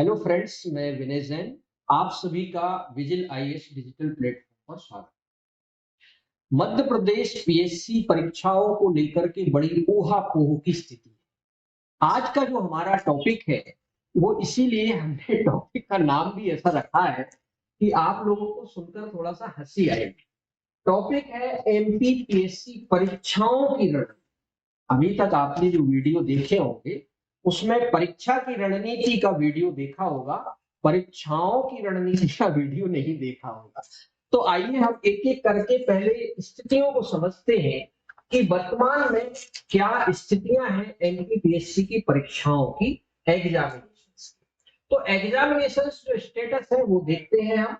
Hello friends, मैं विनय जैन। आप सभी का विजिल आईएएस डिजिटल प्लेटफॉर्म पर स्वागत। मध्य प्रदेश पीएससी परीक्षाओं को लेकर के बड़ी ऊहापोह की स्थिति है। आज का जो हमारा टॉपिक है वो इसीलिए हमने टॉपिक का नाम भी ऐसा रखा है कि आप लोगों को सुनकर थोड़ा सा हंसी आएगी। टॉपिक है एमपी पीएससी परीक्षाओं की रणनीति। अभी तक आपने जो वीडियो देखे होंगे उसमें परीक्षा की रणनीति का वीडियो देखा होगा, परीक्षाओं की रणनीति का वीडियो नहीं देखा होगा। तो आइए हम एक एक करके पहले स्थितियों को समझते हैं कि वर्तमान में क्या स्थितियां हैं एमपीपीएससी की परीक्षाओं की एग्जामिनेशन। तो एग्जामिनेशन जो स्टेटस है वो देखते हैं हम।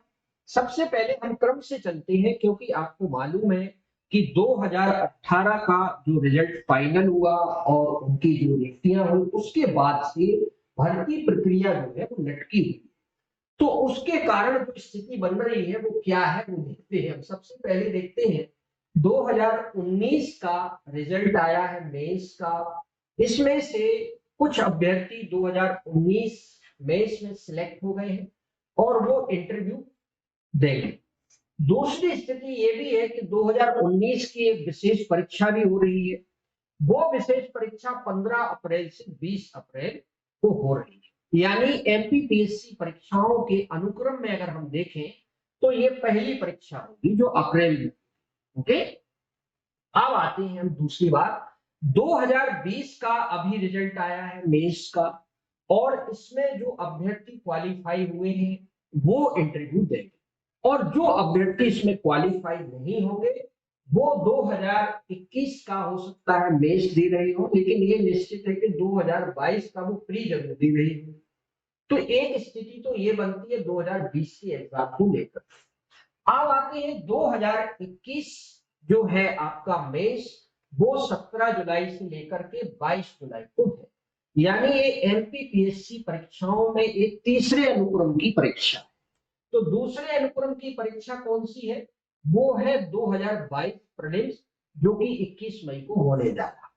सबसे पहले हम क्रम से चलते हैं क्योंकि आपको मालूम है कि 2018 का जो रिजल्ट फाइनल हुआ और उनकी जो नियुक्तियां हुई उसके बाद से भर्ती प्रक्रिया जो है वो लटकी हुई। तो उसके कारण जो स्थिति बन रही है वो क्या है वो देखते हैं। सबसे पहले देखते हैं 2019 का रिजल्ट आया है मेंस का। इसमें से कुछ अभ्यर्थी 2019 मेंस में सिलेक्ट हो गए हैं और वो इंटरव्यू देंगे। दूसरी स्थिति ये भी है कि 2019 की एक विशेष परीक्षा भी हो रही है। वो विशेष परीक्षा 15 अप्रैल से 20 अप्रैल को हो रही है। यानी एमपीपीएससी परीक्षाओं के अनुक्रम में अगर हम देखें तो ये पहली परीक्षा होगी जो अप्रैल में। ओके, अब आते हैं हम दूसरी बात। 2020 का अभी रिजल्ट आया है मेंस का और इसमें जो अभ्यर्थी क्वालिफाई हुए हैं वो इंटरव्यू देंगे और जो अभ्यर्थी इसमें क्वालिफाई नहीं होंगे वो 2021 का हो सकता है मेंस दे रहे हो, लेकिन ये निश्चित है कि 2022 का वो प्री जरूर दे रही हो। तो एक स्थिति तो ये बनती है 2020 की एग्जाम को लेकर। अब आते हैं 2021 जो है आपका मेंस, वो 17 जुलाई से लेकर के 22 जुलाई को है। यानी ये एमपीपीएससी परीक्षाओं में एक तीसरे अनुक्रम की परीक्षा है। तो दूसरे अनुक्रम की परीक्षा कौन सी है? वो है 2022 प्रीलिम्स, जो कि 21 मई को होने जा रहा है।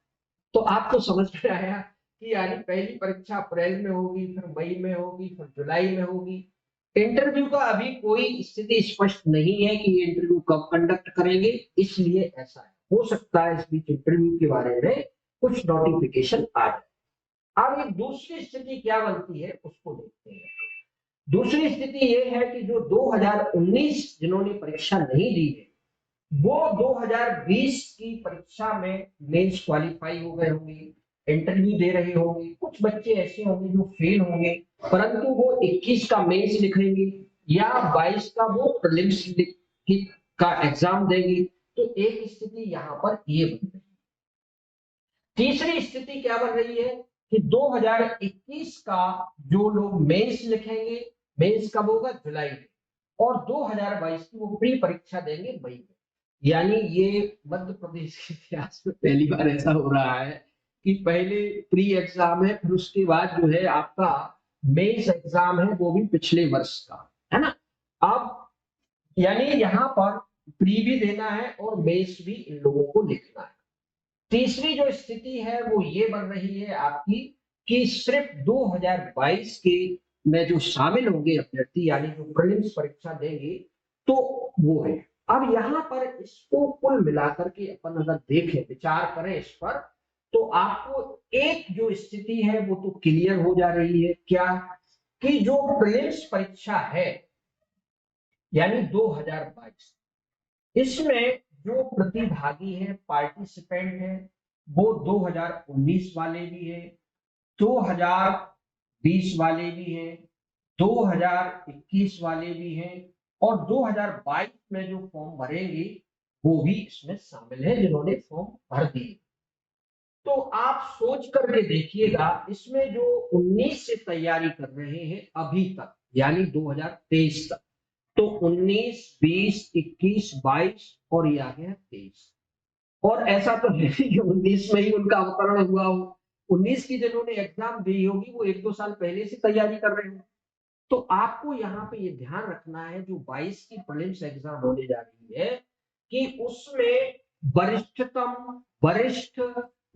तो आपको समझ में आया कि यानी पहली परीक्षा अप्रैल में होगी, फिर मई में होगी, फिर जुलाई में होगी। इंटरव्यू का अभी कोई स्थिति स्पष्ट नहीं है कि ये इंटरव्यू कब कंडक्ट करेंगे, इसलिए ऐसा है। हो सकता है इस बीच इंटरव्यू के बारे में कुछ नोटिफिकेशन आ जाए। अब एक दूसरी स्थिति क्या बनती है उसको देखते हैं। दूसरी स्थिति ये है कि जो 2019 जिन्होंने परीक्षा नहीं दी है वो 2020 की परीक्षा में मेंस क्वालिफाई हो गए होंगे, इंटरव्यू दे रहे होंगे। कुछ बच्चे ऐसे होंगे जो फेल होंगे, परंतु वो 21 का मेंस लिखेंगे या 22 का वो प्रीलिम्स का एग्जाम देंगे। तो एक स्थिति यहाँ पर ये बन रही है। तीसरी स्थिति क्या बन रही है कि 2021 का जो लोग मेंस लिखेंगे, मेंस कब होगा? जुलाई में, और 2022 की वो प्री परीक्षा देंगे मई में। यानी ये मध्य प्रदेश के इतिहास में पहली बार ऐसा हो रहा है कि पहले प्री एग्जाम है, फिर उसके बाद जो है आपका मेंस एग्जाम है, वो भी पिछले वर्ष का है ना। अब यानी यहाँ पर प्री भी देना है और मेंस भी इन लोगों को लिखना है। तीसरी जो स्थिति है वो ये बन रही है आपकी कि सिर्फ 2022 के में जो शामिल होंगे अभ्यर्थी, यानी जो प्रीलिम्स परीक्षा देंगे, तो वो है। अब यहाँ पर इसको कुल मिलाकर के अपन अगर देखें, विचार करें इस पर, तो आपको एक जो स्थिति है वो तो क्लियर हो जा रही है। क्या? कि जो प्रीलिम्स परीक्षा है यानी 2022, इसमें जो प्रतिभागी है, पार्टिसिपेंट है, वो 2019 वाले भी है, 2020 वाले भी हैं, 2021 वाले भी हैं और 2022 में जो फॉर्म भरेंगे वो भी इसमें शामिल है जिन्होंने फॉर्म भर दिए। तो आप सोच करके देखिएगा, इसमें जो 19 से तैयारी कर रहे हैं अभी तक यानी 2023 तक, तो 19, 20, 21, 22 और ये आ गया 23। और ऐसा तो है कि 19 में ही उनका अवतरण हुआ हो। 19 की जिन्होंने एग्जाम दी होगी वो 1-2 साल पहले से तैयारी कर रहे हो। तो आपको यहाँ पे ये ध्यान रखना है, जो 22 की प्रीलिम्स एग्जाम होने जा रही है कि उसमें वरिष्ठतम, वरिष्ठ,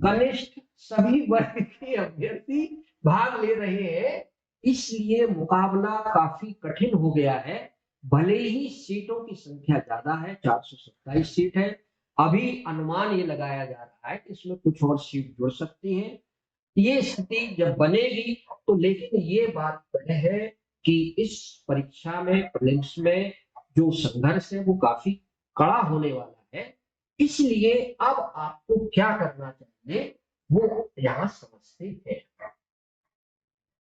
कनिष्ठ सभी वर्ग के अभ्यर्थी भाग ले रहे हैं। इसलिए मुकाबला काफी कठिन हो गया है। भले ही सीटों की संख्या ज्यादा है, 427 सीट है। अभी अनुमान ये लगाया जा रहा है कि इसमें कुछ और सीट जुड़ सकती हैं। ये स्थिति जब बनेगी तो, लेकिन ये बात तय है कि इस परीक्षा में, प्रीलिम्स में जो संघर्ष है वो काफी कड़ा होने वाला है। इसलिए अब आपको क्या करना चाहिए वो यहाँ समझते हैं।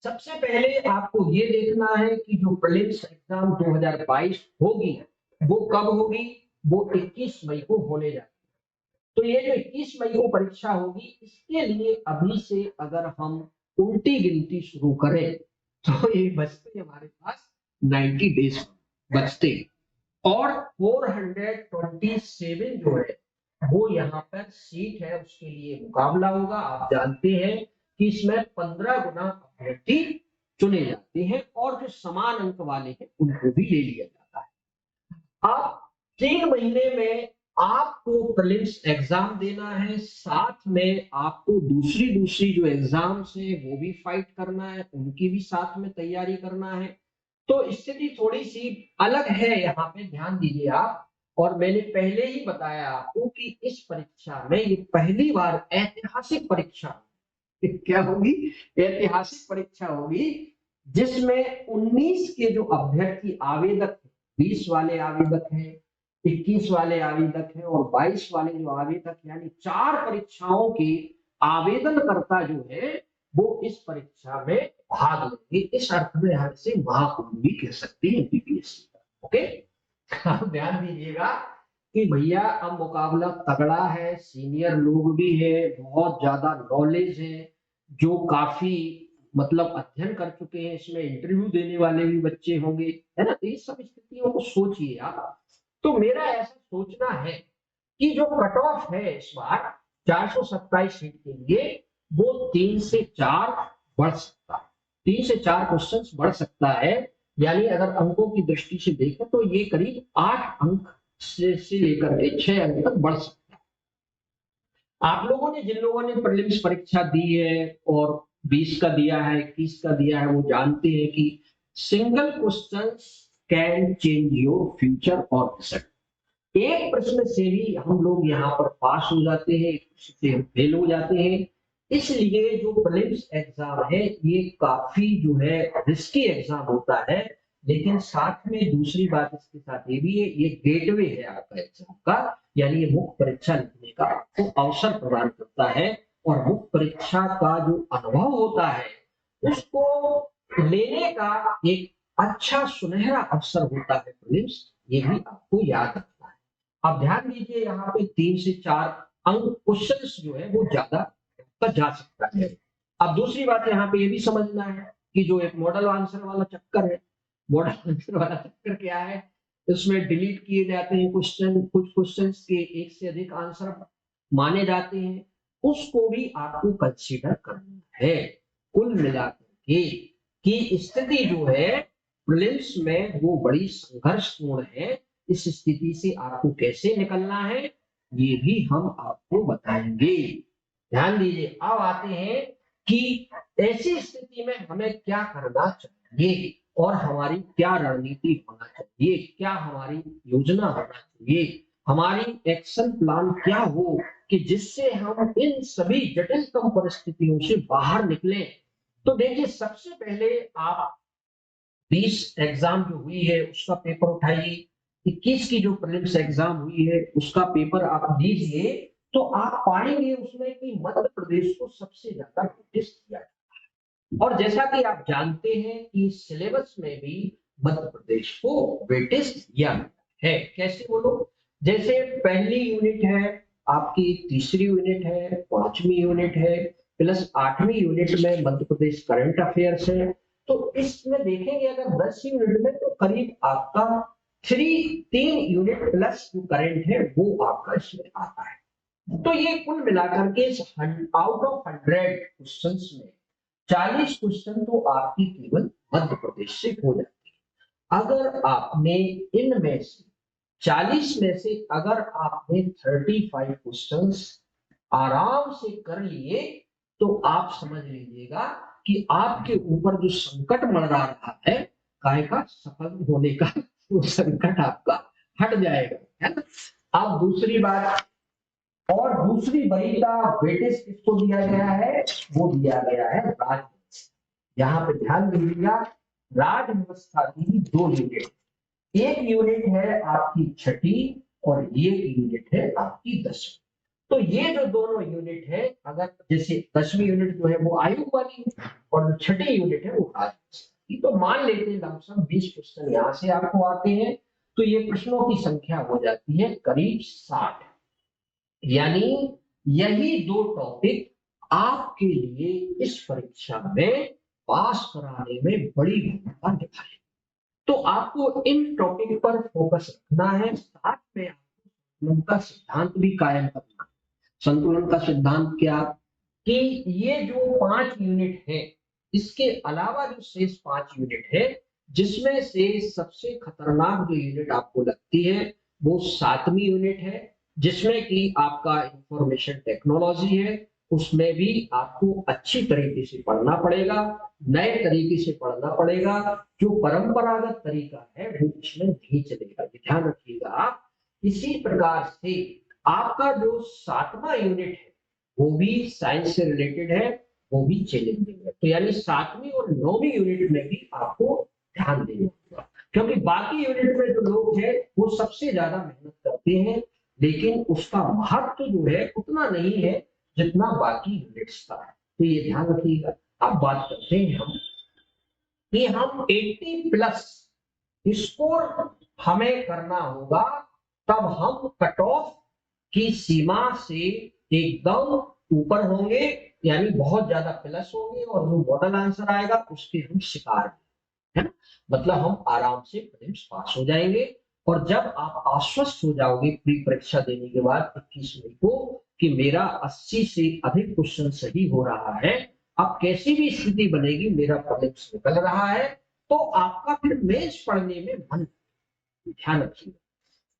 सबसे पहले आपको ये देखना है कि जो प्रीलिम्स एग्जाम 2022 होगी वो कब होगी। वो 21 मई को होने जा रही है। तो ये जो 21 मई को परीक्षा होगी, इसके लिए अभी से अगर हम उल्टी गिनती शुरू करें तो ये बचते हमारे पास 90 डेज बचते, और 427 जो है वो यहाँ पर सीट है, उसके लिए मुकाबला होगा। आप जानते हैं कि इसमें 15 गुना अभ्यर्थी चुने जाते हैं और जो समान अंक वाले हैं उनको भी ले लिया जाता है। अब 3 महीने में आपको प्रीलिम्स एग्जाम देना है, साथ में आपको दूसरी दूसरी जो एग्जाम्स है वो भी फाइट करना है, उनकी भी साथ में तैयारी करना है। तो स्थिति थोड़ी सी अलग है, यहाँ पे ध्यान दीजिए आप। और मैंने पहले ही बताया आपको कि इस परीक्षा में ये पहली बार ऐतिहासिक परीक्षा क्या होगी, ऐतिहासिक परीक्षा होगी, जिसमें 19 के जो अभ्यर्थी आवेदक, 20 वाले आवेदक हैं, 21 वाले आवेदक हैं और 22 वाले जो आवेदक, यानी 4 परीक्षाओं के आवेदनकर्ता जो है वो इस परीक्षा में भाग लेंगे। इस अर्थ में हम इसे महाकुंभ भी कह सकते हैं बीपीएससी का। ओके, आप ध्यान दीजिएगा कि भैया अब मुकाबला तगड़ा है, सीनियर लोग भी है, बहुत ज्यादा नॉलेज है, जो काफी मतलब अध्ययन कर चुके हैं, इसमें इंटरव्यू देने वाले भी बच्चे होंगे, है ना। तो इस सब स्थितियों को सोचिए आप। तो मेरा ऐसा सोचना है कि जो कट ऑफ है इस बार 427 सीट के लिए, वो 3 से 4 बढ़ सकता है, 3 से 4 क्वेश्चन बढ़ सकता है। यानी अगर अंकों की दृष्टि से देखें तो ये करीब 8 अंक से लेकर के 6 अंक तक बढ़ सकता है। आप लोगों ने, जिन लोगों ने प्रीलिम्स परीक्षा दी है और 20 का दिया है, 21 का दिया है, वो जानते हैं कि single question can change your future और रिजल्ट। एक प्रश्न से भी हम लोग यहाँ पर पास हो जाते हैं, एक प्रश्न से हम फेल हो जाते हैं। इसलिए जो प्रीलिम्स एग्जाम है ये काफी जो है रिस्की एग्जाम होता है। लेकिन साथ में दूसरी बात इसके साथ ये भी है, ये गेटवे है आपका एग्जाम का, यानी ये मुख्य परीक्षा लिखने का आपको अवसर प्रदान करता है। और मुख्य परीक्षा का जो अनुभव होता है उसको लेने का एक अच्छा सुनहरा अवसर होता है प्रीलिम्स, ये भी आपको याद रखना है। अब ध्यान दीजिए, यहाँ पे 3 से 4 अंक क्वेश्चंस जो है वो ज्यादा तक जा सकता है। अब दूसरी बात यहाँ पे ये भी समझना है कि जो एक मॉडल आंसर वाला चक्कर है, मॉडल आंसर वाला चक्कर क्या है, इसमें डिलीट किए जाते हैं क्वेश्चन, कुछ क्वेश्चंस के एक से अधिक आंसर माने जाते हैं, उसको भी आपको कंसीडर करना है। कुल मिलाकर के कि स्थिति जो है प्रीलिम्स में वो बड़ी संघर्षपूर्ण है। इस स्थिति से आपको कैसे निकलना है ये भी हम आपको बताएंगे। ध्यान दीजिए, अब आते हैं कि ऐसी स्थिति में हमें क्या करना चाहिए और हमारी क्या रणनीति होना चाहिए, क्या हमारी योजना होना चाहिए, हमारी एक्शन प्लान क्या हो कि जिससे हम इन सभी जटिलतम परिस्थितियों से बाहर निकले। तो देखिए, सबसे पहले आप 20 एग्जाम जो हुई है उसका पेपर उठाइए, 21 की जो प्रीलिम्स एग्जाम हुई है उसका पेपर आप दीजिए, तो आप पाएंगे उसमें कि मध्य प्रदेश को सबसे ज्यादा नोटिस किया गया। और जैसा कि आप जानते हैं कि सिलेबस में भी मध्य प्रदेश को वेटेज दिया गया है। कैसे बोलो, जैसे पहली यूनिट है आपकी, तीसरी यूनिट है, 5वीं यूनिट है, प्लस 8वीं यूनिट में मध्य प्रदेश करंट अफेयर्स है। तो इसमें देखेंगे अगर 10 यूनिट में तो करीब आपका 3 यूनिट प्लस जो करंट है वो आपका इसमें आता है। तो ये कुल मिलाकर के आउट ऑफ 100 क्वेश्चंस में 40 क्वेश्चन तो आपकी केवल मध्य प्रदेश से हो जाती है। अगर आपने इनमें से 40 में से अगर आपने 35 क्वेश्चंस आराम से कर लिए तो आप समझ लीजिएगा कि आपके ऊपर जो संकट मंडरा रहा है काय का सफल होने का, वो संकट आपका हट जाएगा, है ना। अब दूसरी बात, और दूसरी वरीयता वेटेज किसको दिया गया है, वो दिया गया है राजव्यवस्था। यहाँ पे ध्यान दीजिएगा, राजव्यवस्था की 2 यूनिट, एक यूनिट है आपकी छठी और ये यूनिट है आपकी 10वीं। तो ये जो दोनों यूनिट है, अगर जैसे 10वीं यूनिट जो है वो आयु वाली है और जो छठी यूनिट है वो राजव्यवस्था की, तो मान लेते हैं लमसम 20 क्वेश्चन यहाँ से आपको आते हैं, तो ये प्रश्नों की संख्या हो जाती है करीब 60। यानी यही 2 टॉपिक आपके लिए इस परीक्षा में पास कराने में बड़ी भूमिका निभाए। तो आपको इन टॉपिक पर फोकस रखना है, साथ में आपको संतुलन का सिद्धांत भी कायम करना है। संतुलन का सिद्धांत क्या, कि ये जो 5 यूनिट है, इसके अलावा जो शेष 5 यूनिट है, जिसमें से सबसे खतरनाक जो यूनिट आपको लगती है वो 7वीं यूनिट है, जिसमें कि आपका इंफॉर्मेशन टेक्नोलॉजी है। उसमें भी आपको अच्छी तरीके से पढ़ना पड़ेगा, नए तरीके से पढ़ना पड़ेगा, जो परंपरागत तरीका है वो इसमें नहीं चलेगा, ध्यान रखिएगा आप। इसी प्रकार से आपका जो 7वां यूनिट है वो भी साइंस से रिलेटेड है, वो भी चैलेंजिंग है। तो यानी 7वीं और 9वीं यूनिट में भी आपको ध्यान देना होगा, क्योंकि बाकी यूनिट में जो लोग हैं वो सबसे ज्यादा मेहनत करते हैं, लेकिन उसका महत्व जो है उतना नहीं है जितना बाकी यूनिट्स का है। तो ये ध्यान रखिएगा। अब बात करते हैं हम कि हम 80 प्लस स्कोर हमें करना होगा, तब हम कट ऑफ की सीमा से एकदम ऊपर होंगे, यानी बहुत ज्यादा प्लस होंगे, और जो मॉडल आंसर आएगा उसके हम शिकार है ना। मतलब हम आराम से प्रीलिम्स पास हो जाएंगे। और जब आप आश्वस्त हो जाओगे प्री परीक्षा देने के बाद 21 मई को कि मेरा 80 से अधिक क्वेश्चन सही हो रहा है, अब कैसी भी स्थिति बनेगी मेरा प्रीलिम्स निकल रहा है, तो आपका फिर मेंस पढ़ने में मन, ध्यान रखिएगा।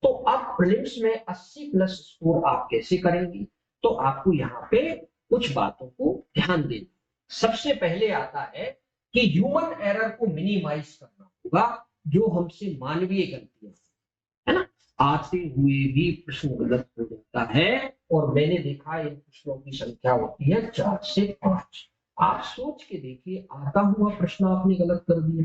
तो अब प्रीलिम्स में 80 प्लस स्कोर आप कैसे करेंगे, तो आपको यहाँ पे कुछ बातों को ध्यान देना। सबसे पहले आता है कि ह्यूमन एरर को मिनिमाइज करना होगा, जो हमसे मानवीय गलतियां है ना, आते हुए भी प्रश्न गलत हो जाता है, और मैंने देखा इन प्रश्नों की संख्या होती है 4 से 5। आप सोच के देखिए, आता हुआ प्रश्न आपने गलत कर दिया।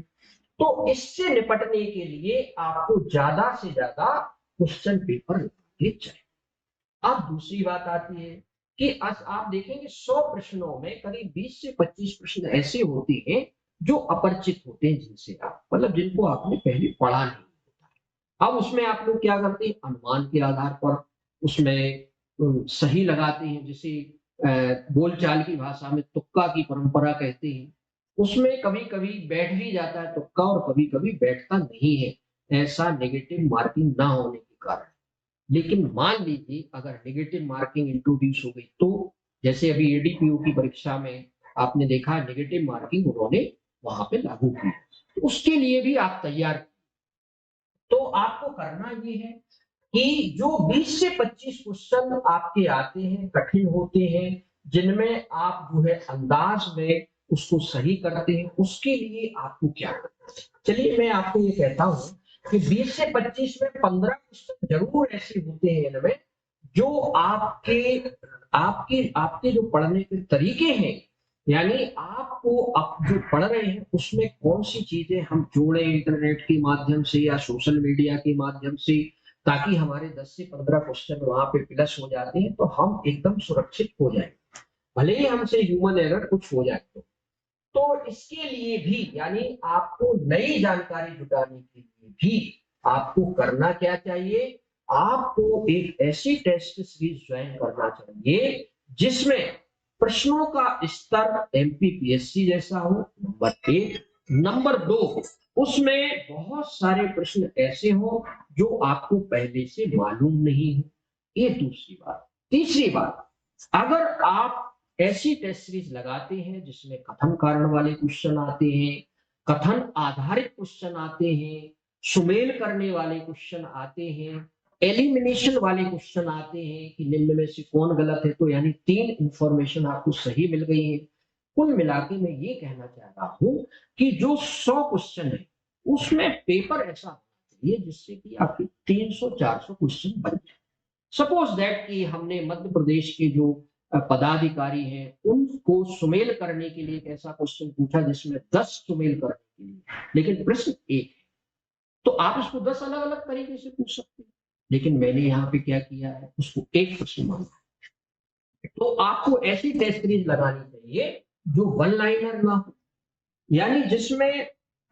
तो इससे निपटने के लिए आपको ज्यादा से ज्यादा क्वेश्चन पेपर लगाने चाहिए। अब दूसरी बात आती है कि आज आप देखेंगे 100 प्रश्नों में करीब 20 से 25 प्रश्न ऐसे होते हैं जो अपरिचित होते हैं, जिनसे आप मतलब जिनको आपने पहले पढ़ा नहीं होता। अब उसमें आप लोग क्या करते हैं, अनुमान के आधार पर उसमें सही लगाते हैं, जिसे बोलचाल की भाषा में तुक्का की परंपरा कहते हैं। उसमें कभी कभी बैठ भी जाता है तुक्का और कभी कभी बैठता नहीं है, ऐसा नेगेटिव मार्किंग ना होने के कारण। लेकिन मान लीजिए अगर नेगेटिव मार्किंग इंट्रोड्यूस हो गई, तो जैसे अभी एडीपीयू की परीक्षा में आपने देखा नेगेटिव मार्किंग उन्होंने वहां पे लागू की, तो उसके लिए भी आप तैयार। तो आपको करना ये है कि जो 20 से 25 क्वेश्चन आपके आते हैं, कठिन होते हैं, जिनमें आप जो है अंदाज में उसको सही करते हैं, उसके लिए आपको क्या करना है। चलिए मैं आपको ये कहता हूं कि 20 से 25 में 15 क्वेश्चन जरूर ऐसे होते हैं इनमें, जो आपके आपके आपके जो पढ़ने के तरीके हैं, यानी आपको आप जो पढ़ रहे हैं उसमें कौन सी चीजें हम जोड़े इंटरनेट के माध्यम से या सोशल मीडिया के माध्यम से, ताकि हमारे 10 से 15 क्वेश्चन वहां पे प्लस हो जाते हैं, तो हम एकदम सुरक्षित हो जाए, भले ही हमसे ह्यूमन एरर कुछ हो जाए। तो इसके लिए भी, यानी आपको नई जानकारी जुटाने के लिए भी आपको करना क्या चाहिए, आपको एक ऐसी टेस्ट सीरीज ज्वाइन करना चाहिए जिसमें प्रश्नों का स्तर एमपीपीएससी जैसा हो, नंबर 1। नंबर 2, उसमें बहुत सारे प्रश्न ऐसे हो जो आपको पहले से मालूम नहीं हो, ये दूसरी बात। तीसरी बात, अगर आप ऐसी टेस्ट सीरीज लगाते हैं जिसमें कथन कारण वाले क्वेश्चन आते हैं, कथन आधारित क्वेश्चन आते हैं, सुमेल करने वाले क्वेश्चन आते हैं, एलिमिनेशन वाले क्वेश्चन आते हैं कि निम्न में से कौन गलत है, तो यानी 3 इंफॉर्मेशन आपको सही मिल गई है, कुल मिला के मैं ये कहना चाह रहा हूं कि जो 100 क्वेश्चन है उसमें पेपर ऐसा होना चाहिए जिससे कि आपके 300-400 क्वेश्चन बन जाए। सपोज दैट कि हमने मध्य प्रदेश के जो पदाधिकारी हैं उनको सुमेल करने के लिए एक ऐसा क्वेश्चन पूछा जिसमें 10 सुमेल करने के लिए, लेकिन प्रश्न एक है, तो आप इसको 10 अलग अलग तरीके से पूछ सकते हैं, लेकिन मैंने यहाँ पे क्या किया है, उसको एक प्रश्न माना। तो आपको ऐसी टेस्ट सीरीज लगानी चाहिए जो वन लाइनर ना हो, यानी जिसमें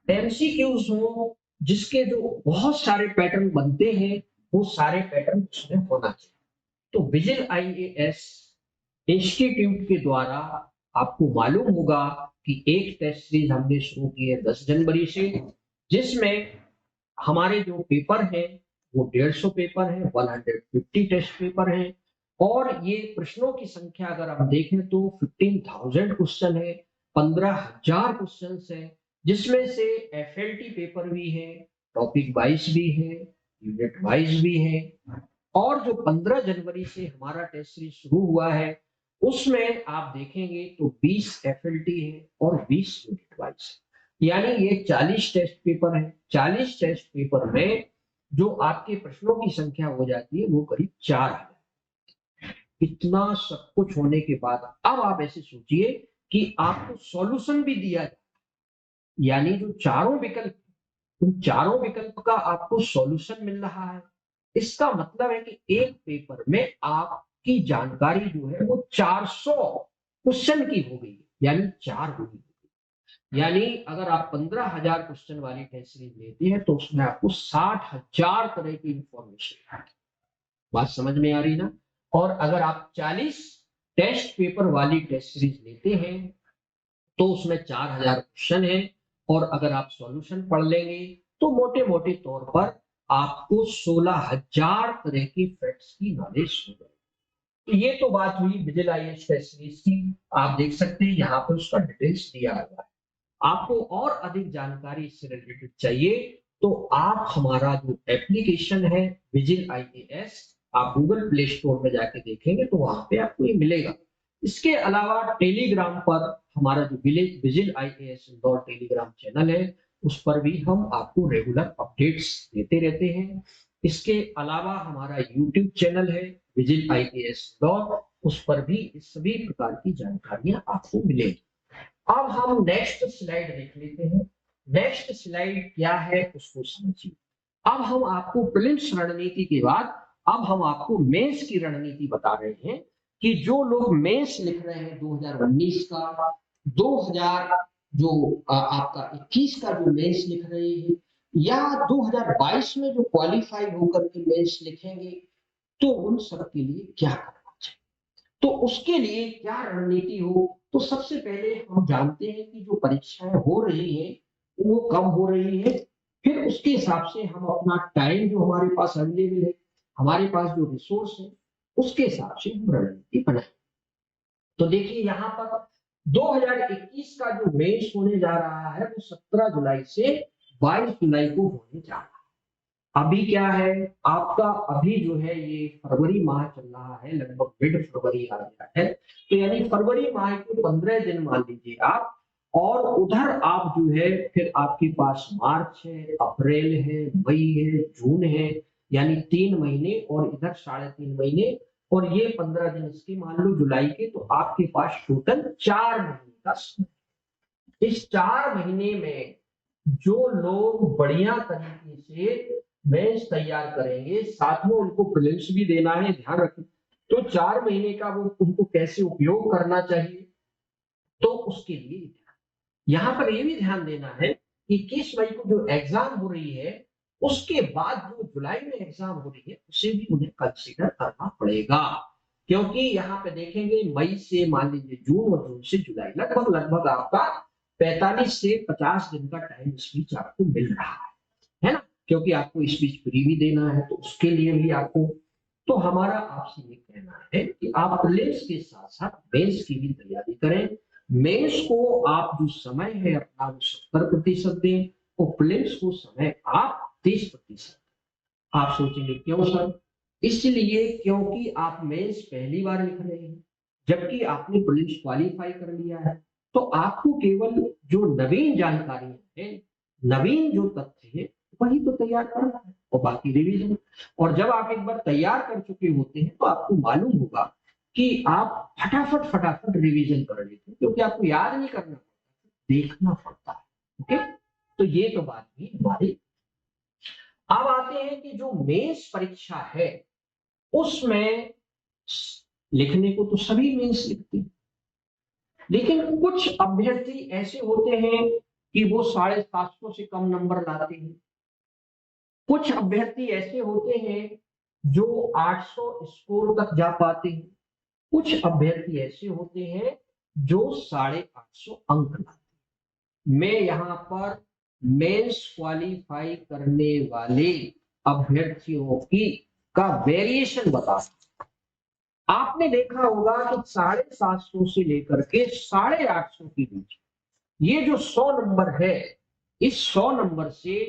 एमसीक्यूज हो, जिसके जो बहुत सारे पैटर्न बनते हैं वो सारे पैटर्न उसमें होना चाहिए। तो विजिल आईएएस इंस्टीट्यूट के द्वारा आपको मालूम होगा कि एक टेस्ट सीरीज हमने शुरू की है 10 जनवरी से, जिसमें हमारे जो पेपर है वो 150 पेपर है, 150 टेस्ट पेपर है, और ये प्रश्नों की संख्या अगर हम देखें तो 15,000 क्वेश्चन है, 15,000 क्वेश्चन है, जिसमें से एफएलटी पेपर भी है, टॉपिक वाइज भी है, यूनिट वाइज भी है। और जो 15 जनवरी से हमारा टेस्ट सीरीज शुरू हुआ है उसमें आप देखेंगे तो 20 एफएलटी है और 20 यूनिट वाइज है, यानी ये 40 टेस्ट पेपर है। 40 टेस्ट पेपर में जो आपके प्रश्नों की संख्या हो जाती है वो करीब 4,000। इतना सब कुछ होने के बाद अब आप ऐसे सोचिए कि आपको सॉल्यूशन भी दिया जाए, यानी जो चारों विकल्प, उन चारों विकल्प का आपको सॉल्यूशन मिल रहा है। इसका मतलब है कि एक पेपर में आपकी जानकारी जो है वो 400 क्वेश्चन की हो गई, यानी 4 होगी। यानी अगर आप 15,000 क्वेश्चन वाली टेस्ट सीरीज लेते हैं तो उसमें आपको 60,000 तरह की इंफॉर्मेशन, बात समझ में आ रही ना। और अगर आप 40 टेस्ट पेपर वाली टेस्ट सीरीज लेते हैं तो उसमें 4,000 क्वेश्चन है, और अगर आप सॉल्यूशन पढ़ लेंगे तो मोटे मोटे तौर पर आपको 16,000 तरह की फैक्ट्स की नॉलेज हो जाएगी। तो ये तो बात हुई विजिल आईएएस टेस्ट सीरीज की। आप देख सकते हैं यहाँ पे उसका डिटेल्स दिया हुआ है। आपको और अधिक जानकारी इससे रिलेटेड चाहिए तो आप हमारा जो एप्लीकेशन है विजिल आईएएस, आप गूगल प्ले स्टोर में जाके देखेंगे तो वहां पे आपको ये मिलेगा। इसके अलावा टेलीग्राम पर हमारा जो vigil IAS Indore Telegram channel है उस पर भी हम आपको रेगुलर अपडेट्स देते रहते हैं। इसके अलावा हमारा यूट्यूब चैनल है विजिल आईएएस इंदौर, उस पर भी इस सभी प्रकार की जानकारियां आपको मिलेगी। अब हम नेक्स्ट स्लाइड देख लेते हैं। नेक्स्ट स्लाइड क्या है उसको समझिए। अब हम आपको प्रीलिम्स रणनीति के बाद अब हम आपको मेंस की रणनीति बता रहे हैं कि जो लोग मेंस लिख रहे हैं 2019 का, 2000 जो आपका 21 का जो मेंस लिख रहे हैं, या 2022 में जो क्वालिफाई होकर के मेंस लिखेंगे, तो उन सब के लिए क्या करना चाहिए, तो उसके लिए क्या रणनीति हो। तो सबसे पहले हम जानते हैं कि जो परीक्षाएं हो रही है वो कब हो रही है, फिर उसके हिसाब से हम अपना टाइम जो हमारे पास अवेलेबल है, हमारे पास जो रिसोर्स है, उसके हिसाब से हम रणनीति बनाए। तो देखिए यहाँ पर 2021 का जो मेंस होने जा रहा है वो 17 जुलाई से 22 जुलाई को होने जा रहा है। अभी क्या है आपका, अभी जो है ये फरवरी माह चल रहा है, लगभग मिड फरवरी आ गया है, तो यानी फरवरी माह के 15 दिन मान लीजिए आप, और उधर आप जो है फिर आपके पास मार्च है, अप्रैल है, मई है, जून है, यानी 3 महीने, और इधर 3.5 महीने, और ये 15 दिन इसके मान लो जुलाई के, तो आपके पास टोटल 4 महीने का समय। इस 4 महीने में जो लोग बढ़िया तरीके से मेंस तैयार करेंगे, साथ में उनको प्रीलिम्स भी देना है, ध्यान रखें, तो 4 महीने का वो उनको कैसे उपयोग करना चाहिए, तो उसके लिए यहाँ पर ये भी ध्यान देना है कि 21 मई को जो एग्जाम हो रही है उसके बाद जो जुलाई में एग्जाम हो रही है उसे भी उन्हें कंसीडर करना पड़ेगा, क्योंकि यहाँ पे देखेंगे मई से मान लीजिए जून, और जून से जुलाई, लगभग लगभग आपका 45 से 50 दिन का टाइम इस बीच आपको मिल रहा है ना, क्योंकि आपको इस बीच प्री भी देना है तो उसके लिए भी आपको, तो हमारा आपसे ये कहना है कि आप प्रीलिम्स के साथ साथ मेंस की भी तैयारी करें। मेंस को आप जो समय है अपना वो 70% दें, और प्रीलिम्स को समय आप 30%। आप सोचेंगे क्यों सर, इसलिए क्योंकि आप मेंस पहली बार लिख रहे हैं जबकि आपने प्रीलिम्स क्वालिफाई कर लिया है, तो आपको केवल जो नवीन जानकारी है, नवीन जो तथ्य है, वही तो तैयार करना है और बाकी रिवीजन। और जब आप एक बार तैयार कर चुके होते हैं तो आपको मालूम होगा कि आप फटाफट फटाफट रिवीजन कर लेते हैं, क्योंकि आपको याद नहीं करना पड़ता, देखना पड़ता है। ओके, तो ये तो बात हुई हमारी। अब आते हैं कि जो मेंस परीक्षा है उसमें लिखने को तो सभी मेंस लिखते हैं, लेकिन कुछ अभ्यर्थी ऐसे होते हैं कि वो 750 से कम नंबर लाते हैं। कुछ अभ्यर्थी ऐसे होते हैं जो 800 स्कोर तक जा पाते हैं। कुछ अभ्यर्थी ऐसे होते हैं जो 850 अंक लाते हैं। मैं यहाँ पर मेंस क्वालिफाई करने वाले अभ्यर्थियों की का वेरिएशन बता। आपने देखा होगा कि 750 से लेकर के 850 के बीच ये जो 100 नंबर है, इस 100 नंबर से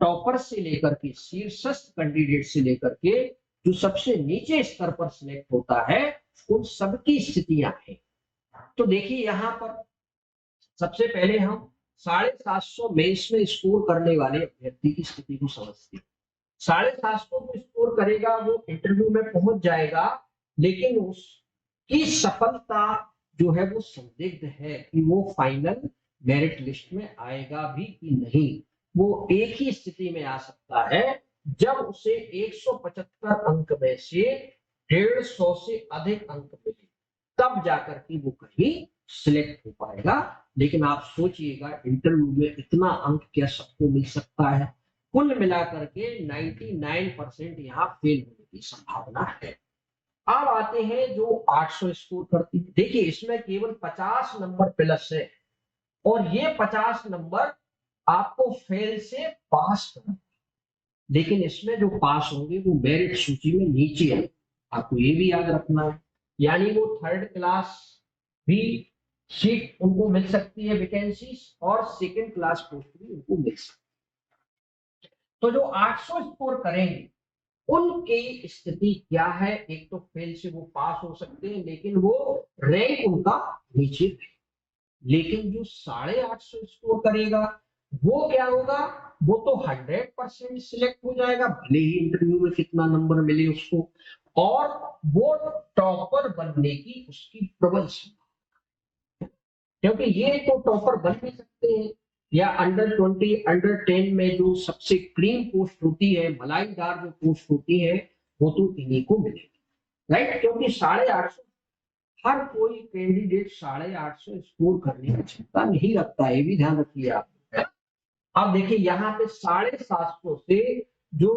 टॉपर से लेकर के शीर्षस्थ कैंडिडेट से लेकर के जो सबसे नीचे स्तर पर सिलेक्ट होता है, उन सबकी स्थितियां हैं। तो देखिए यहां पर सबसे पहले हम 750 मेंस में स्कोर करने वाले अभ्यर्थी की स्थिति को समझते हैं। 750 को स्कोर करेगा, वो इंटरव्यू में पहुंच जाएगा, लेकिन उसकी सफलता जो है वो संदिग्ध है कि वो फाइनल मेरिट लिस्ट में आएगा भी कि नहीं। वो एक ही स्थिति में आ सकता है जब उसे 175 अंक में से 150 से अधिक अंक मिले, तब जाकर के वो कहीं सिलेक्ट हो पाएगा। लेकिन आप सोचिएगा इंटरव्यू में इतना अंक क्या सबको मिल सकता है? कुल मिलाकर के 99% यहाँ फेल होने की संभावना है। अब आते हैं जो 800 स्कोर करती है। देखिए इसमें केवल 50 नंबर प्लस है और ये 50 नंबर आपको फेल से पास करना, लेकिन इसमें जो पास होंगे वो मेरिट सूची में नीचे है, आपको ये भी याद रखना है। यानी वो थर्ड क्लास भी सीट उनको मिल सकती है वैकेंसी, और सेकंड क्लास पोस्ट भी उनको मिल सकती है। तो जो 800 स्कोर करेंगे उनकी स्थिति क्या है? एक तो फेल से वो पास हो सकते हैं, लेकिन वो रैंक उनका नीचे है। लेकिन जो 850 स्कोर करेगा वो क्या होगा? वो तो 100% सिलेक्ट हो जाएगा, भले ही इंटरव्यू में कितना नंबर मिले उसको, और वो टॉपर बनने की उसकी प्रबल संभावना, क्योंकि ये तो टॉपर बन भी सकते हैं। या अंडर 20 अंडर 10 में जो सबसे क्लीन पोस्ट होती है, मलाईदार जो पोस्ट होती है, वो तो इन्हीं को मिलेगी, राइट? क्योंकि 850 हर कोई कैंडिडेट 850 स्कोर करने की क्षमता नहीं रखता है, ये भी ध्यान रखिए आप। अब देखिए यहाँ पे 750 से जो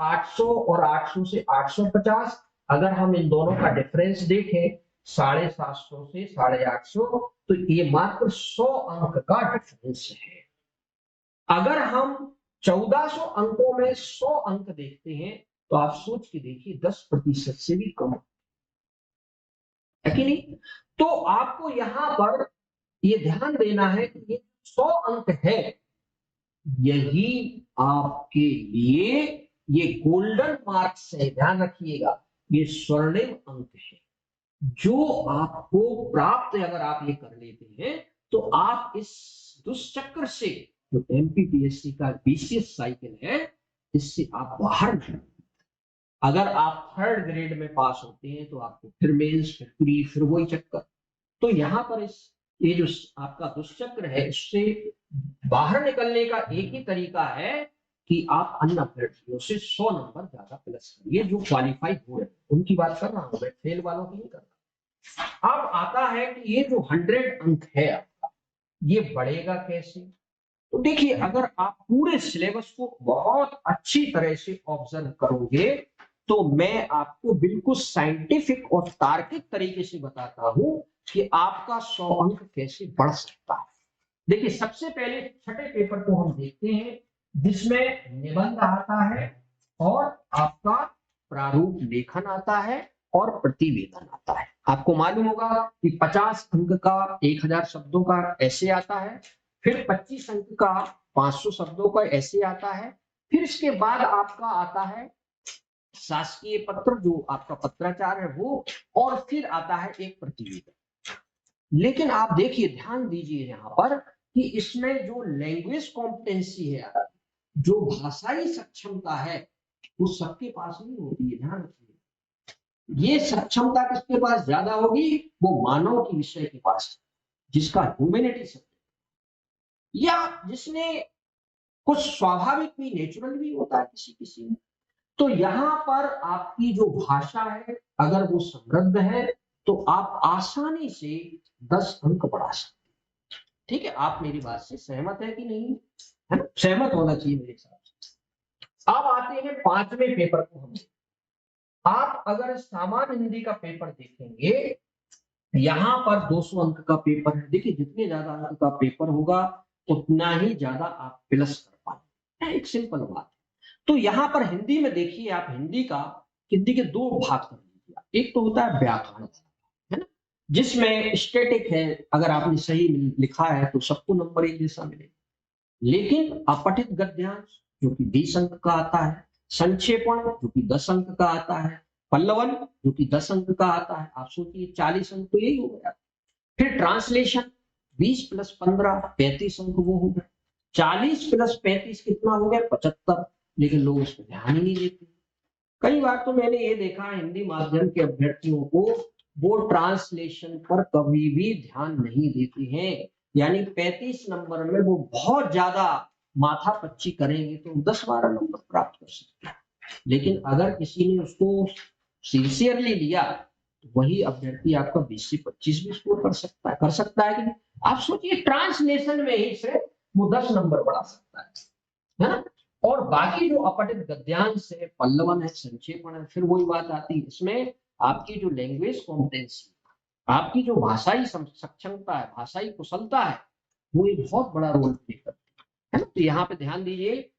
800 और 800 से 850, अगर हम इन दोनों का डिफरेंस देखें 750 से 850, तो ये मात्र 100 अंक का डिफरेंस है। अगर हम 1400 अंकों में 100 अंक देखते हैं तो आप सोच के देखिए 10% से भी कम है कि नहीं? तो आपको यहां पर ये ध्यान देना है कि ये 100 अंक है, यही आपके लिए ये गोल्डन मार्क्स है, ध्यान रखिएगा, ये स्वर्णिम अंक है जो आपको प्राप्त अगर आप ये कर लेते हैं तो आप इस दुष्चक्र से, जो एमपीपीएससी का बीसीएस साइकिल है, इससे आप बाहर निकल। अगर आप थर्ड ग्रेड में पास होते हैं तो आपको फिर मेंस, फिर प्री, फिर वही चक्कर। तो यहाँ पर इस ये जो आपका दुष्चक्र है, इससे बाहर निकलने का एक ही तरीका है कि आप अन्य अभ्यर्थियों से 100 नंबर ज्यादा प्लस करिए, जो क्वालिफाई हो रहे हैं उनकी बात कर रहा हूं मैं, फेल वालों की नहीं कर रहा। अब आता है कि ये जो 100 अंक है आपका, ये बढ़ेगा कैसे? तो देखिए अगर आप पूरे सिलेबस को बहुत अच्छी तरह से ऑब्जर्व करोगे तो मैं आपको बिल्कुल साइंटिफिक और तार्किक तरीके से बताता हूं कि आपका 100 अंक कैसे बढ़ सकता है। देखिए सबसे पहले छठे पेपर को हम देखते हैं, जिसमें निबंध आता है और आपका प्रारूप लेखन आता है और प्रतिवेदन आता है। आपको मालूम होगा कि 50 अंक का 1000 शब्दों का ऐसे आता है, फिर 25 अंक का 500 शब्दों का ऐसे आता है, फिर इसके बाद आपका आता है शासकीय पत्र जो आपका पत्राचार है वो, और फिर आता है एक प्रतिवेदन। लेकिन आप देखिए, ध्यान दीजिए यहाँ पर कि इसमें जो लैंग्वेज कॉम्पिटेंसी है, जो भाषाई सक्षमता है, वो सबके पास नहीं होती है। ध्यान रखिए, ये सक्षमता किसके पास ज्यादा होगी? वो मानव की विषय के पास, जिसका ह्यूमैनिटी सब्जेक्ट, या जिसने कुछ स्वाभाविक भी, नेचुरल भी होता है किसी किसी में। तो यहाँ पर आपकी जो भाषा है, अगर वो समृद्ध है, तो आप आसानी से 10 अंक बढ़ा सकते हैं। ठीक है, आप मेरी बात से सहमत है कि नहीं? है ना? सहमत होना चाहिए मेरे हिसाब से। अब आते हैं 5वें पेपर को। हम आप अगर सामान्य हिंदी का पेपर देखेंगे, यहाँ पर 200 अंक का पेपर है। देखिए, जितने ज्यादा अंक का पेपर होगा, उतना ही ज्यादा आप प्लस कर पाएंगे। एक सिंपल बात। तो यहाँ पर हिंदी में देखिए, आप हिंदी के दो भाग कर लीजिए। एक तो होता है व्याकरण, है ना, जिसमें स्टैटिक है, अगर आपने सही लिखा है तो सबको नंबर एक जैसा मिलेगा। लेकिन अपठित गद्यांश जो कि 20 अंक का आता है, संक्षेपण जो कि 10 अंक का आता है, पल्लवन जो कि 10 अंक का आता है। आप सोचिए, 40 अंक तो यही हो गया। फिर ट्रांसलेशन 20 + 15 35 अंक वो हो गए। 40 + 35 कितना हो गया? 75। लेकिन लोग उस पर ध्यान ही नहीं देते। कई बार तो मैंने ये देखा, हिंदी माध्यम के अभ्यर्थियों को वो ट्रांसलेशन पर कभी भी ध्यान नहीं देते हैं। यानी 35 नंबर में वो बहुत ज्यादा माथापच्ची करेंगे तो 10-12 नंबर प्राप्त कर सकते हैं। लेकिन अगर किसी ने उसको सिंसियरली लिया, तो वही अभ्यर्थी आपका 20 से 25 भी स्कोर कर सकता है कि नहीं? आप सोचिए, ट्रांसलेशन में ही से वो 10 नंबर बढ़ा सकता है ना? और बाकी जो अपठित गद्यांश है, पल्लवन है, संक्षेपण है, फिर वही बात आती है, इसमें आपकी जो लैंग्वेज कॉम्पिटेंसी, आपकी जो भाषाई सक्षमता है, भाषाई कुशलता है, वो एक बहुत बड़ा रोल प्ले करती है ना? तो यहाँ पे ध्यान दीजिए,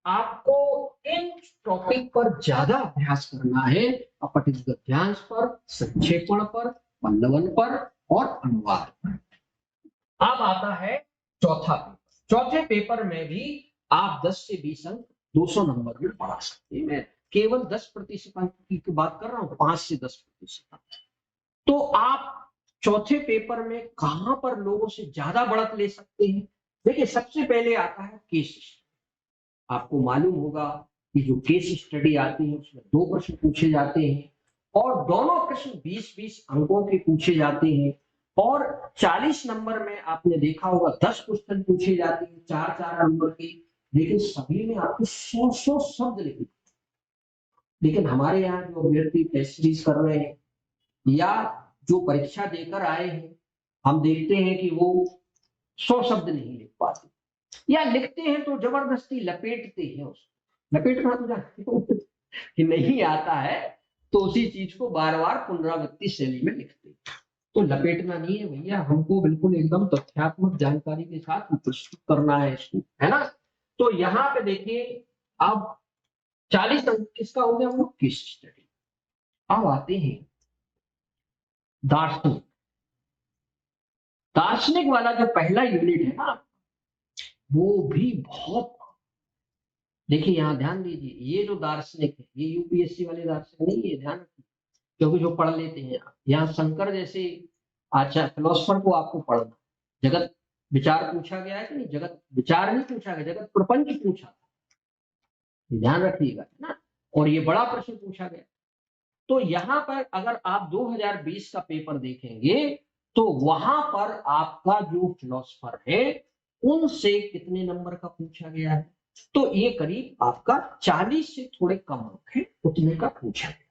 आपको इन टॉपिक पर ज्यादा अभ्यास करना है। अपठित गद्यांश पर, संक्षेपण पर, पल्लवन पर और अनुवाद पर। अब आता है चौथा पेपर। चौथे पेपर में भी आप 10 से 20 अंक 200 नंबर में बढ़ा सकते हैं। मैं केवल 10% अंक की बात कर रहा हूँ, 5 से 10%। तो आप चौथे पेपर में कहां पर लोगों से ज्यादा बढ़त ले सकते हैं? देखिए, सबसे पहले आता है केस स्टडी। आपको मालूम होगा कि जो केस स्टडी आती है, उसमें 2 प्रश्न पूछे जाते हैं, और दोनों प्रश्न 20-20 अंकों के पूछे जाते हैं। और 40 नंबर में आपने देखा होगा 10 क्वेश्चन पूछे जाते हैं, 4-4 नंबर के। लेकिन सभी में आपको 100 शब्द लिखने। लेकिन हमारे यहाँ जो अभ्यर्थी टेस्ट सीरीज कर रहे हैं या जो परीक्षा देकर आए हैं, हम देखते हैं कि वो 100 शब्द नहीं लिख पाते, या लिखते हैं तो जबरदस्ती लपेटते हैं उसको। लपेटना तो जानते हो कि नहीं आता है, तो उसी चीज को बार बार पुनरावृत्ति शैली में लिखते हैं। तो लपेटना नहीं है भैया, हमको बिल्कुल एकदम तथ्यात्मक जानकारी के साथ प्रस्तुत करना है इसको, है ना? तो यहाँ पे देखिए, अब 40 अंक किसका हो गया? वो केस स्टडी। अब आते हैं दार्शनिक। दार्शनिक वाला जो पहला यूनिट है ना, वो भी बहुत, देखिए यहाँ ध्यान दीजिए, ये जो दार्शनिक है, ये यूपीएससी वाले दार्शनिक नहीं है, ध्यान रखिए। क्योंकि जो पढ़ लेते हैं यहाँ शंकर जैसे अच्छा फिलोसफर को आपको पढ़ना, जगत विचार पूछा गया है कि नहीं? जगत विचार नहीं पूछा गया, जगत प्रपंच पूछा था, ध्यान रखिएगा, है ना? और ये बड़ा प्रश्न पूछा गया। तो यहाँ पर अगर आप 2020 का पेपर देखेंगे, तो वहां पर आपका जो फिलोसफर है, उनसे कितने नंबर का पूछा गया है? तो ये करीब आपका 40 से थोड़े कम अंक है, उतने का पूछा गया।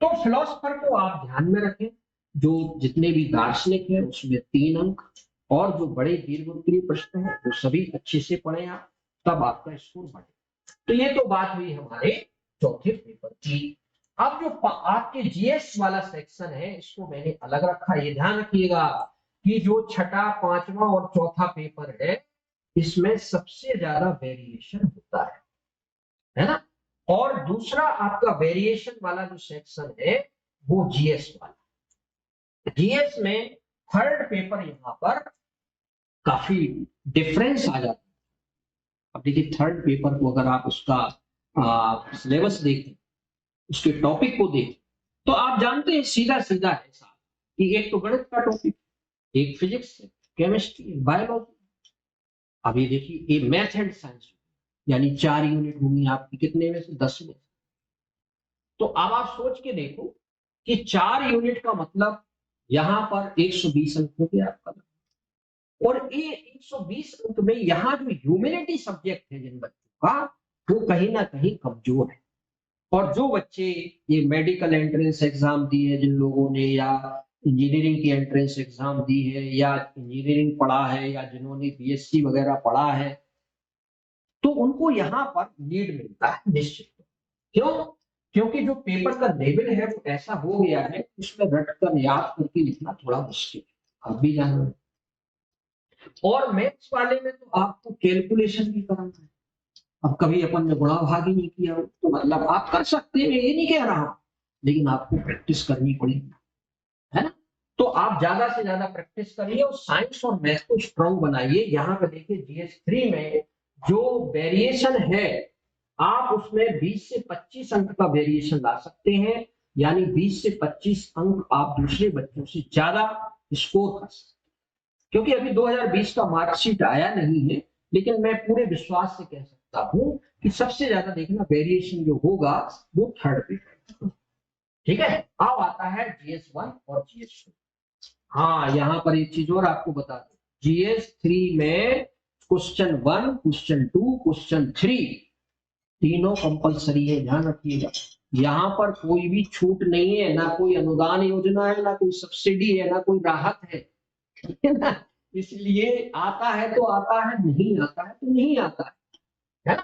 तो फिलोसफर को आप ध्यान में रखें। जो जितने भी दार्शनिक हैं उसमें 3 अंक, और जो बड़े दीर्घोत्तरीय प्रश्न हैं वो सभी अच्छे से पढ़े आप, तब आपका स्कोर बढ़े। तो ये तो बात हुई हमारे चौथे पेपर की। अब जो आपके जीएस वाला सेक्शन है, इसको मैंने अलग रखा। ये ध्यान रखिएगा कि जो छठा, पांचवा और चौथा पेपर है, इसमें सबसे ज्यादा वेरिएशन होता है ना? और दूसरा आपका वेरिएशन वाला जो सेक्शन है, वो जीएस वाला। जीएस में थर्ड पेपर यहाँ पर काफी डिफरेंस आ जाता है। अब देखिए, थर्ड पेपर को अगर आप उसका सिलेबस देखें, उसके टॉपिक को देखें, तो आप जानते हैं सीधा सीधा है साहब कि एक तो गणित का टॉपिक, एक फिजिक्स है, केमिस्ट्री, बायोलॉजी। अब ये देखिए, ये मैथ एंड साइंस, यानी 4 यूनिट होंगी आपकी, कितने में से? 10 में। तो अब आप सोच के देखो कि 4 यूनिट का मतलब यहाँ पर 120 अंक हो गया आपका। और ये 120 अंक में यहाँ जो ह्यूमैनिटी सब्जेक्ट है जिन बच्चों का, वो कहीं ना कहीं कमजोर है। और जो बच्चे ये मेडिकल एंट्रेंस एग्जाम दी है जिन लोगों ने, या इंजीनियरिंग की एंट्रेंस एग्जाम दी है, या इंजीनियरिंग पढ़ा है, या जिन्होंने बीएससी वगैरह पढ़ा है, तो उनको यहाँ पर लीड मिलता है निश्चित। क्यों? क्योंकि जो पेपर का लेवल है वो ऐसा हो गया है, उसमें रट कर याद करके लिखना थोड़ा मुश्किल है, आप भी जानो। और मैथ्स वाले में तो आपको कैलकुलेशन भी करना है। अब कभी अपन ने गुणा भाग ही नहीं किया हो, तो मतलब आप कर सकते हैं, मैं ये नहीं कह रहा हूं, लेकिन आपको प्रैक्टिस करनी पड़ेगी, है ना? तो आप ज्यादा से ज्यादा प्रैक्टिस करिए और साइंस और मैथ को स्ट्रॉन्ग बनाइए। यहाँ पे देखिए GS3 में जो वेरिएशन है, आप उसमें 20 से 25 अंक का वेरिएशन ला सकते हैं, यानी 20 से 25 अंक आप दूसरे बच्चों से ज्यादा स्कोर कर सकते हैं। क्योंकि अभी 2020 का मार्कशीट आया नहीं है, लेकिन मैं पूरे विश्वास से कह सकता हूं कि सबसे ज्यादा देखना वेरिएशन जो होगा वो थर्ड पे। ठीक है, अब आता है GS1 और GS2। हाँ, यहाँ पर एक चीज और आपको बता दूं, GS3 में क्वेश्चन 1, क्वेश्चन 2, क्वेश्चन 3 तीनों कंपलसरी है, ध्यान रखिएगा। यहाँ पर कोई भी छूट नहीं है, ना कोई अनुदान योजना है, ना कोई सब्सिडी है, ना कोई राहत है, ठीक है ना? इसलिए आता है तो आता है, नहीं आता है तो नहीं आता है ना?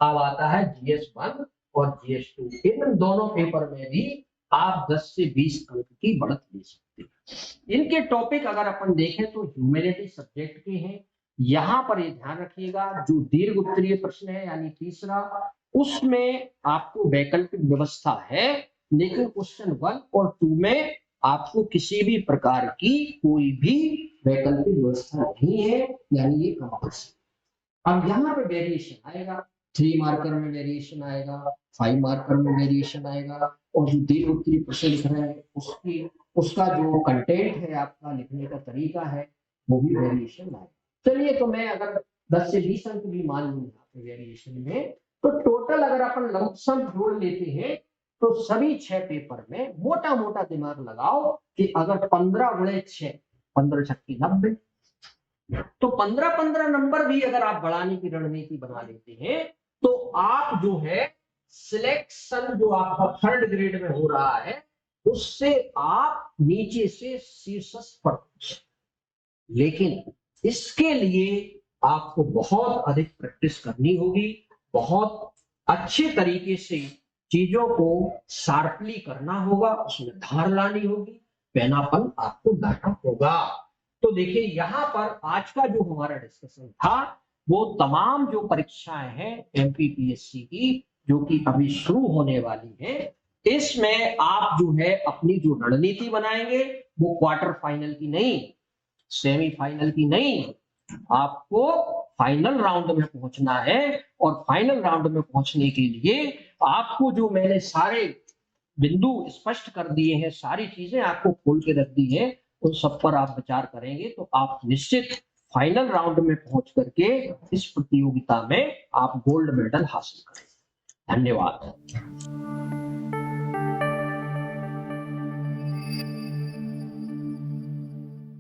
अब आता है GS1 और GS2। इन दोनों पेपर में भी आप 10 से 20 अंक की बढ़त ले सकते हैं। इनके टॉपिक अगर अपन देखें तो ह्यूमैनिटी सब्जेक्ट के हैं। यहाँ पर ये ध्यान रखिएगा, जो दीर्घ उत्तरीय प्रश्न है यानी तीसरा, उसमें आपको वैकल्पिक व्यवस्था है, लेकिन क्वेश्चन 1 और 2 में आपको किसी भी प्रकार की कोई भी वैकल्पिक व्यवस्था नहीं है, यानी ये कंपल्सरी। अब यहाँ पे वेरिएशन आएगा, 3 मार्कर में वेरिएशन आएगा, 5 मार्कर में वेरिएशन आएगा, और जो दीर्घ उत्तरीय प्रश्न लिख रहे हैं उसकी उसका जो कंटेंट है, आपका लिखने का तरीका है, वो भी वेरिएशन आएगा। चलिए, तो मैं अगर 10 से 20 अंक भी मान लूंगा वेरिएशन में, तो टोटल अगर अपन लमसम जोड़ लेते हैं, तो सभी 6 पेपर में मोटा मोटा दिमाग लगाओ कि अगर 15 गुणे 6, 15 छक्के 90, तो 15-15 नंबर भी अगर आप बढ़ाने की रणनीति बना लेते हैं, तो आप जो है सिलेक्शन जो आपका थर्ड ग्रेड में हो रहा है, उससे आप नीचे से शीर्षस्थ पर। लेकिन इसके लिए आपको बहुत अधिक प्रैक्टिस करनी होगी, बहुत अच्छे तरीके से चीजों को शार्पली करना होगा, उसमें धार लानी होगी, पैनापन आपको लाना होगा। तो देखिए, यहाँ पर आज का जो हमारा डिस्कशन था, वो तमाम जो परीक्षाएं हैं एमपीपीएससी की, जो कि अभी शुरू होने वाली है, इसमें आप जो है अपनी जो रणनीति बनाएंगे, वो क्वार्टर फाइनल की नहीं, सेमीफाइनल की नहीं, आपको फाइनल राउंड में पहुंचना है। और फाइनल राउंड में पहुंचने के लिए आपको जो मैंने सारे बिंदु स्पष्ट कर दिए हैं, सारी चीजें आपको खोल के रख दी है, उन सब पर आप विचार करेंगे तो आप निश्चित फाइनल राउंड में पहुंच करके इस प्रतियोगिता में आप गोल्ड मेडल हासिल करेंगे। धन्यवाद।